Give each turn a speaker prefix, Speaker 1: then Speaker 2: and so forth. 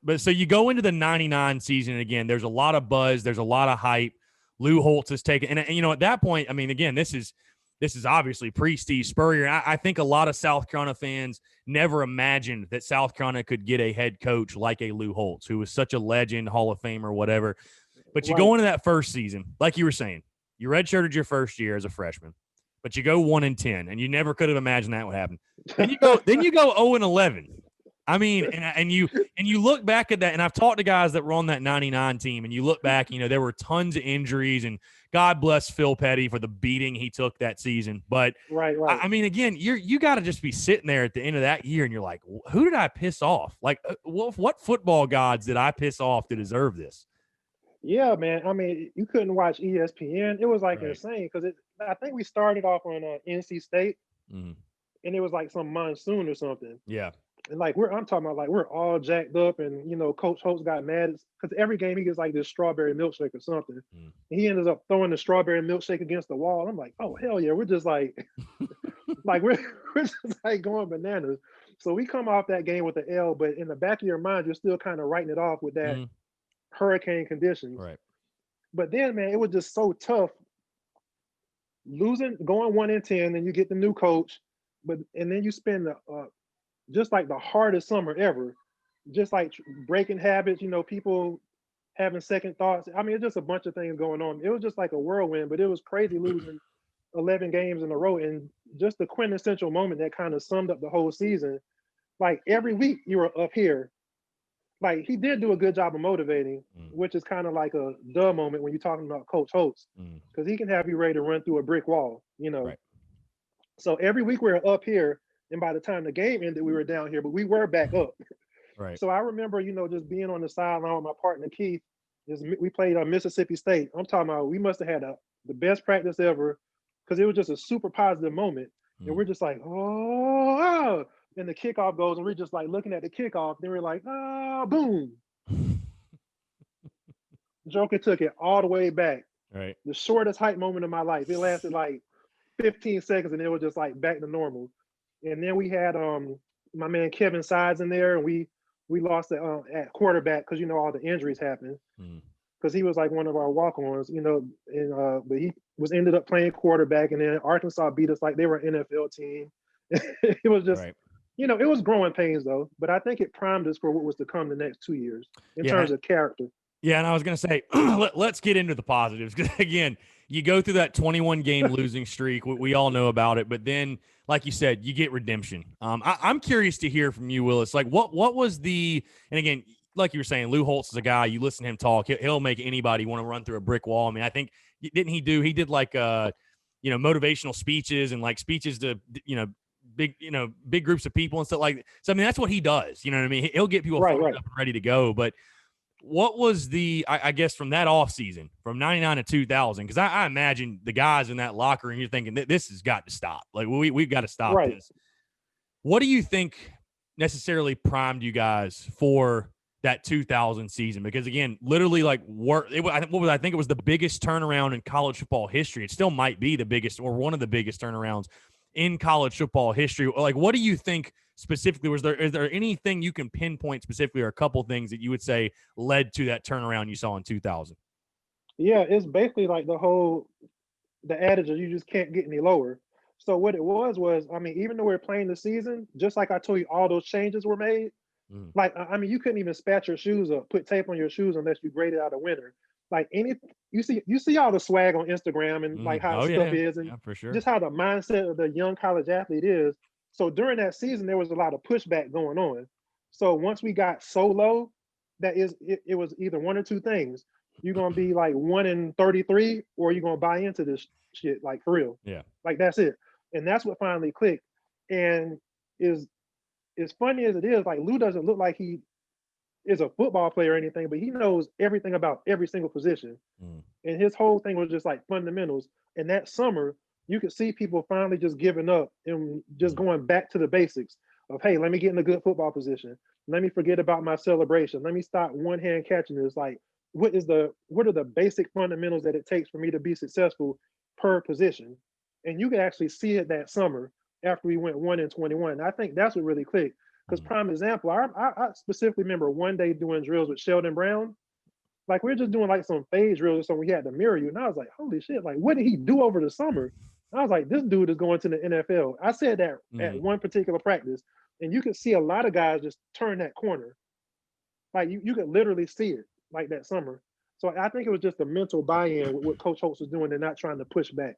Speaker 1: But so you go into the 99 season again, there's a lot of buzz, there's a lot of hype. Lou Holtz has taken, and at that point, I mean, again, this is obviously pre-Steve Spurrier. And I think a lot of South Carolina fans never imagined that South Carolina could get a head coach like a Lou Holtz, who was such a legend, Hall of Famer, whatever. But you go into that first season, like you were saying, you redshirted your first year as a freshman, but you go 1-10, and you never could have imagined that would happen. Then you go 0-11. I mean, and you look back at that, and I've talked to guys that were on that 99 team, and you look back, there were tons of injuries, and God bless Phil Petty for the beating he took that season. But
Speaker 2: right.
Speaker 1: I mean, again, you got to just be sitting there at the end of that year, and you're like, who did I piss off? Like, what football gods did I piss off to deserve this?
Speaker 2: Yeah, man. I mean, you couldn't watch ESPN. It was like insane because I think we started off on NC State, and it was like some monsoon or something.
Speaker 1: Yeah.
Speaker 2: And like I'm talking about, like we're all jacked up, and Coach Holtz got mad because every game he gets like this strawberry milkshake or something. And he ended up throwing the strawberry milkshake against the wall. I'm like, oh hell yeah, we're just like, like we're just like going bananas. So we come off that game with the L, but in the back of your mind, you're still kind of writing it off with that hurricane conditions.
Speaker 1: Right.
Speaker 2: But then, man, it was just so tough losing, going 1-10, and you get the new coach, and then you spend just like the hardest summer ever, just like breaking habits, people having second thoughts. I mean, it's just a bunch of things going on. It was just like a whirlwind, but it was crazy losing 11 games in a row. And just the quintessential moment that kind of summed up the whole season. Like every week you were up here. Like he did do a good job of motivating, which is kind of like a duh moment when you're talking about Coach Holtz, because he can have you ready to run through a brick wall, Right. So every week we were up here. And by the time the game ended, we were down here, but we were back up.
Speaker 1: Right.
Speaker 2: So I remember, just being on the sideline with my partner Keith. We played on Mississippi State. I'm talking about we must have had the best practice ever, because it was just a super positive moment. And we're just like, oh, and the kickoff goes, and we're just like looking at the kickoff. Then we're like, boom. Joker took it all the way back.
Speaker 1: Right.
Speaker 2: The shortest hype moment of my life. It lasted like 15 seconds, and it was just like back to normal. And then we had my man Kevin Sides in there, and we lost at quarterback because all the injuries happened. Because he was like one of our walk-ons, but he ended up playing quarterback, and then Arkansas beat us like they were an NFL team. It was just, it was growing pains though. But I think it primed us for what was to come the next 2 years in terms of character.
Speaker 1: Yeah, and I was going to say, let's get into the positives. Because, again, you go through that 21-game losing streak. We all know about it. But then, like you said, you get redemption. I'm curious to hear from you, Willis. Like, what was the – and, again, like you were saying, Lou Holtz is a guy. You listen to him talk. He'll make anybody want to run through a brick wall. I mean, I think – didn't he do – he did, like, motivational speeches and, like, speeches to, big groups of people and stuff like that. So, I mean, that's what he does. You know what I mean? He'll get people fired up and ready to go. But – what was I guess, from that offseason, from 99 to 2000? Because I imagine the guys in that locker room, you're thinking, this has got to stop. Like, we've got to stop this. What do you think necessarily primed you guys for that 2000 season? Because, again, literally, like, I think it was the biggest turnaround in college football history. It still might be the biggest or one of the biggest turnarounds in college football history. Like, what do you think specifically? Is there anything you can pinpoint specifically, or a couple things that you would say led to that turnaround you saw in 2000?
Speaker 2: Yeah, it's basically like the adage of you just can't get any lower. So what it was, I mean, even though we were playing the season, just like I told you, all those changes were made. Like, I mean, you couldn't even spat your shoes up, put tape on your shoes unless you graded out a winner. Like, you see all the swag on Instagram and like how stuff is, and
Speaker 1: for sure.
Speaker 2: just how the mindset of the young college athlete is. So during that season, there was a lot of pushback going on. So once we got so low, it was either one or two things. You're gonna be like 1-33, or you're gonna buy into this shit, like, for real.
Speaker 1: Yeah.
Speaker 2: Like, that's it. And that's what finally clicked. And is as funny as it is, like, Lou doesn't look like he is a football player or anything, but he knows everything about every single position. And his whole thing was just like fundamentals. And that summer, you could see people finally just giving up and just going back to the basics of, hey, let me get in a good football position. Let me forget about my celebration. Let me stop one hand catching this. Like, what are the basic fundamentals that it takes for me to be successful per position? And you could actually see it that summer after we went 1-21. I think that's what really clicked. Because prime example, I specifically remember one day doing drills with Sheldon Brown. Like we are just doing like some phase drills or something. We had to mirror you, and I was like, "Holy shit! Like, what did he do over the summer?" And I was like, "This dude is going to the NFL." I said that at one particular practice, and you could see a lot of guys just turn that corner. Like you could literally see it like that summer. So I think it was just a mental buy-in with what Coach Holtz was doing and not trying to push back.